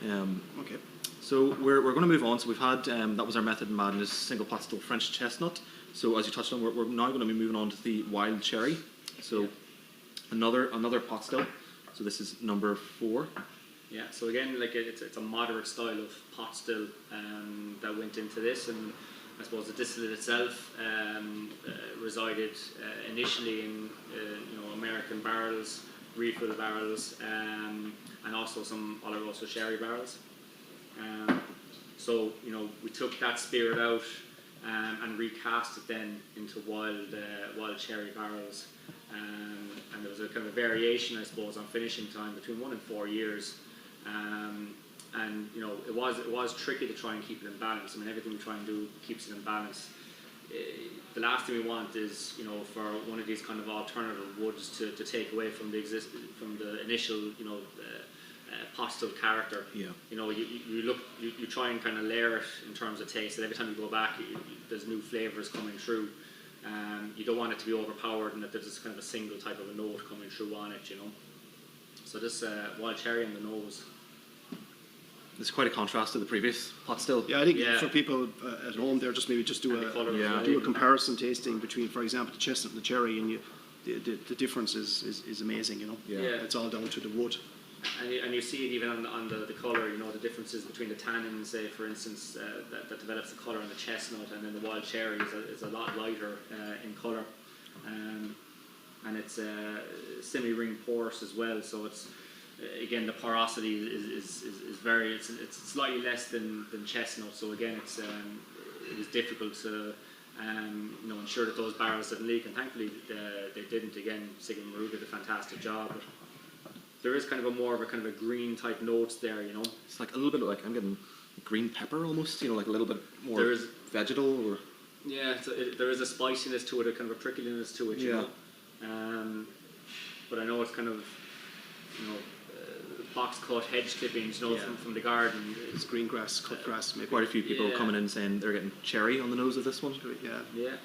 Yeah. Okay. So we're going to move on. So we've had, that was our Method in Madness single pot still French chestnut. So as you touched on, we're now going to be moving on to the wild cherry. So another pot still. So this is number 4. Yeah, so again, like it's a moderate style of pot still that went into this, and I suppose the distillate itself resided initially in American barrels, refill barrels, and also some Oloroso sherry barrels. So we took that spirit out and recast it then into wild cherry barrels, and there was a kind of variation, I suppose, on finishing time between 1 and 4 years. And it was tricky to try and keep it in balance. I mean, everything we try and do keeps it in balance. The last thing we want is for one of these kind of alternative woods to take away from the initial pot still character. Yeah. You try and kind of layer it in terms of taste, and every time you go back, there's new flavors coming through. You don't want it to be overpowered, and that there's kind of a single type of a note coming through on it. So this wild cherry on the nose. It's quite a contrast to the previous pot still. Yeah, I think for people at home, there just maybe do a comparison tasting between, for example, the chestnut and the cherry, and the difference is amazing. Yeah. It's all down to the wood. And you see it even on the colour, the differences between the tannins, say, for instance, that develops the colour on the chestnut, and then the wild cherry is a lot lighter in colour. And it's semi-ring porous as well, so it's, again, the porosity is very, it's slightly less than chestnut, so again, it is difficult to ensure that those barrels didn't leak, and thankfully they didn't. Again, Sigmund Maru did a fantastic job. But there is kind of more of a green type notes there, It's like a little bit like, I'm getting green pepper almost, like a little bit more there is, vegetal or... Yeah, there is a spiciness to it, a kind of a prickliness to it, you know. But I know it's kind of, box cut hedge clippings, from the garden. It's green grass, cut grass, maybe. Quite a few people coming in saying they're getting cherry on the nose of this one. Yeah.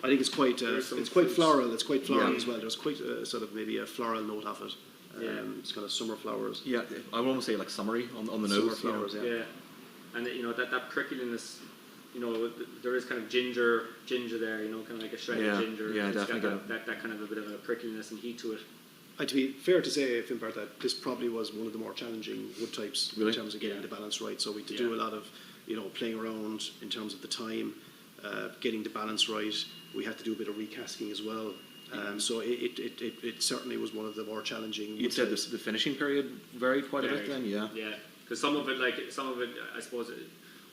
I think it's quite floral. It's quite floral as well. There's quite sort of maybe a floral note of it. It's kind of summer flowers. Yeah, I would almost say like summery on the summer nose. Flowers, yeah. And that prickliness, there is kind of ginger there, kind of like a shredded ginger. Yeah, it's definitely. Got that kind of a bit of a prickliness and heat to it. To be fair to say, Finbar, that this probably was one of the more challenging wood types in terms of getting the balance right. So we had to do a lot of, playing around in terms of the time, getting the balance right. We had to do a bit of recasking as well. So it certainly was one of the more challenging. You'd said the finishing period varied quite a bit then, yeah. Yeah, because some of it, I suppose,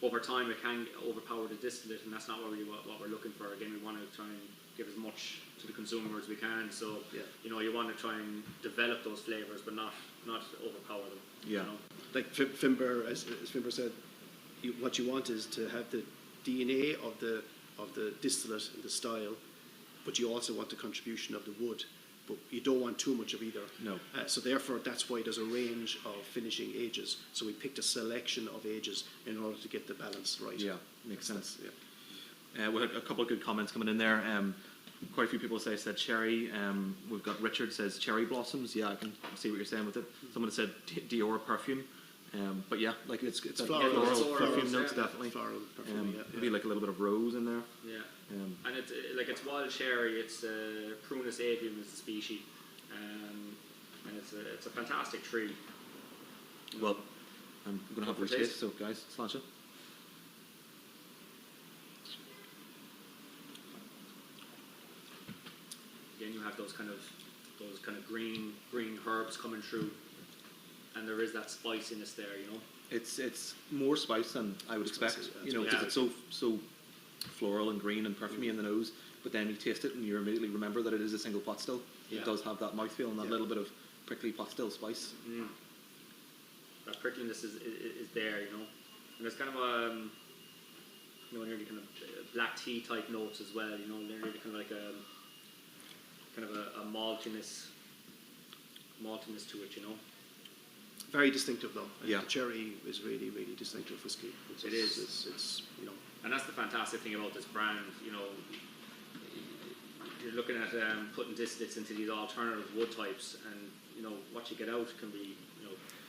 over time it can overpower the distillate, and that's not really what we're looking for. Again, we want to try and give as much to the consumer as we can. So you want to try and develop those flavors, but not overpower them. Yeah. Like Finbar, as Finbar said, what you want is to have the DNA of the distillate and the style, but you also want the contribution of the wood, but you don't want too much of either. No. So therefore, that's why there's a range of finishing ages. So we picked a selection of ages in order to get the balance right. Yeah, makes sense. Yeah. We had a couple of good comments coming in there. Quite a few people said cherry. We've got Richard says cherry blossoms. Yeah, I can see what you're saying with it. Someone said Dior perfume. But yeah, like it's floral perfume notes, definitely. Floral perfume, maybe like a little bit of rose in there. Yeah. And it's wild cherry. It's Prunus avium is the species, and it's a fantastic tree. Well, I'm going to have a taste. So guys, sláinte. Again, you have those kind of green herbs coming through, and there is that spiciness there. It's more spice than I would expect. Because it's so floral and green and perfumey in the nose. But then you taste it and you immediately remember that it is a single pot still. Yeah. It does have that mouthfeel and that little bit of prickly pot still spice. Mm. That prickliness is there, and it's kind of nearly kind of black tea type notes as well. Nearly kind of like a maltiness to it. Very distinctive though. Yeah. The cherry is really, really distinctive whiskey. It is. It's And that's the fantastic thing about this brand. You're looking at putting distillates into these alternative wood types, and what you get out can be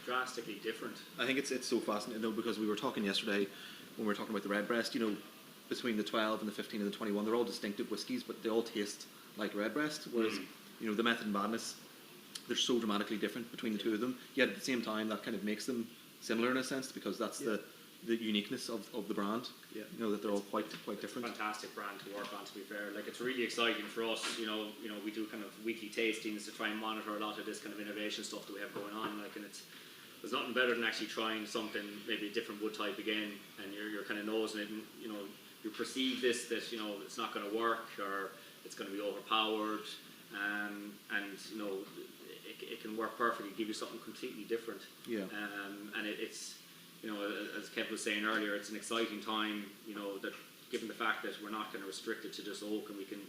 drastically different. I think it's so fascinating though, because we were talking yesterday when we were talking about the Redbreast. You know, between the 12 and the 15 and the 21, they're all distinctive whiskies, but they all taste like Redbreast. Whereas you know, the Method and Madness, they're so dramatically different between the two of them. Yet at the same time, that kind of makes them similar in a sense, because that's the uniqueness of the brand. Yeah. You know, that they're all quite different. Fantastic brand to work on, to be fair. Like, it's really exciting for us. You know, we do kind of weekly tastings to try and monitor a lot of this kind of innovation stuff that we have going on. Like, and there's nothing better than actually trying something, maybe a different wood type again, and you're kind of nosing it, and you know, you perceive this, that you know it's not going to work, or it's going to be overpowered, and you know it can work perfectly, give you something completely different. Yeah. And it's, you know, as Kev was saying earlier, it's an exciting time, you know, that given the fact that we're not going to restrict it to just oak, and we can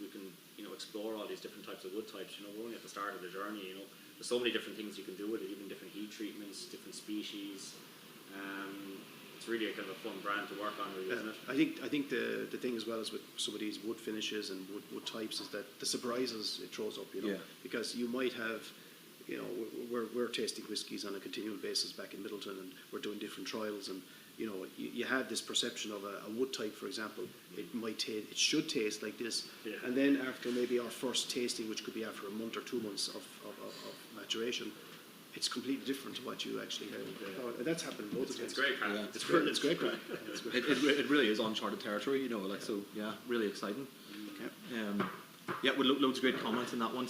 you know, explore all these different types of wood types. You know, we're only at the start of the journey. You know, there's so many different things you can do with it, even different heat treatments, different species. It's really a kind of a fun brand to work on, really, isn't it? I think the thing as well is with some of these wood finishes and wood types is that the surprises it throws up, you know, because you might have, you know, we're tasting whiskies on a continual basis back in Middleton, and we're doing different trials, and you know, you have this perception of a wood type, for example, it should taste like this, and then after maybe our first tasting, which could be after a month or 2 months of maturation, it's completely different to what you actually had. That's happened loads of times. It's great, yeah. It's brilliant. It's great, It really is uncharted territory, you know. Like, so, yeah, really exciting. Okay. Yeah, with loads of great comments in that one.